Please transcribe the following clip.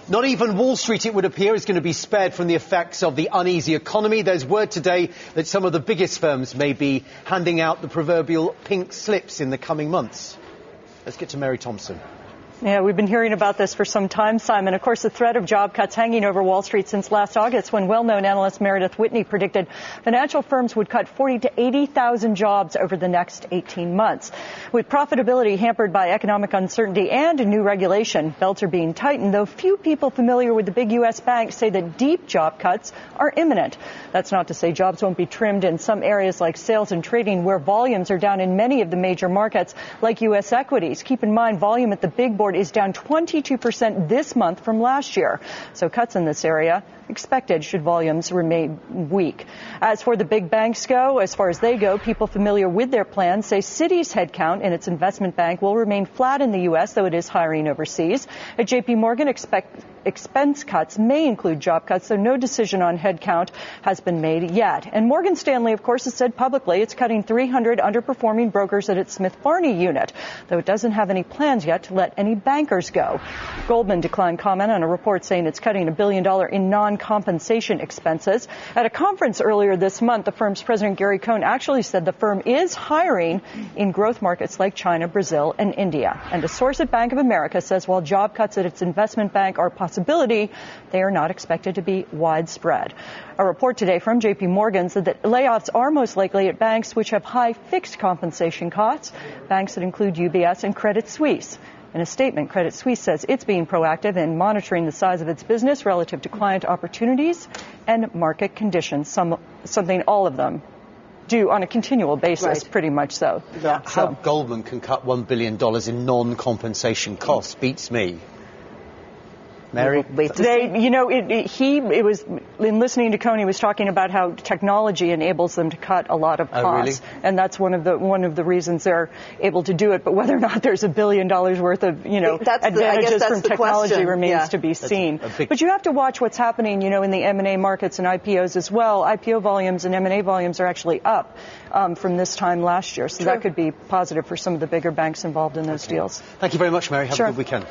Not even Wall Street, it would appear, is going to be spared from the effects of the uneasy economy. There's word today that some of the biggest firms may be handing out the proverbial pink slips in the coming months. Let's get to Mary Thompson. Yeah, we've been hearing about this for some time, Simon. Of course, the threat of job cuts hanging over Wall Street since last August when well-known analyst Meredith Whitney predicted financial firms would cut 40 to 80,000 jobs over the next 18 months. With profitability hampered by economic uncertainty and new regulation, belts are being tightened, though few people familiar with the big U.S. banks say that deep job cuts are imminent. That's not to say jobs won't be trimmed in some areas like sales and trading, where volumes are down in many of the major markets, like U.S. equities. Keep in mind, volume at the big board is down 22% this month from last year. So cuts in this area expected should volumes remain weak. As for the big banks go, as far as they go, people familiar with their plans say Citi's headcount in its investment bank will remain flat in the U.S., though it is hiring overseas. At J.P. Morgan, expense cuts may include job cuts, though no decision on headcount has been made yet. And Morgan Stanley, of course, has said publicly it's cutting 300 underperforming brokers at its Smith Barney unit, though it doesn't have any plans yet to let any bankers go. Goldman declined comment on a report saying it's cutting $1 billion in non-compensation expenses. At a conference earlier this month, the firm's president, Gary Cohn, actually said the firm is hiring in growth markets like China, Brazil, and India. And a source at Bank of America says while job cuts at its investment bank are a possibility, they are not expected to be widespread. A report today from J.P. Morgan said that layoffs are most likely at banks which have high fixed compensation costs, banks that include UBS and Credit Suisse. In a statement, Credit Suisse says it's being proactive in monitoring the size of its business relative to client opportunities and market conditions, something all of them do on a continual basis, pretty much so. How Goldman can cut $1 billion in non-compensation costs beats me. Mary? It was in listening to Coney, he was talking about how technology enables them to cut a lot of costs. Really? And that's one of the reasons they're able to do it. But whether or not there's $1 billion worth of, advantages from technology remains to be seen. But you have to watch what's happening, in the M&A markets and IPOs as well. IPO volumes and M&A volumes are actually up from this time last year. So that could be positive for some of the bigger banks involved in those deals. Thank you very much, Mary. Have a good weekend.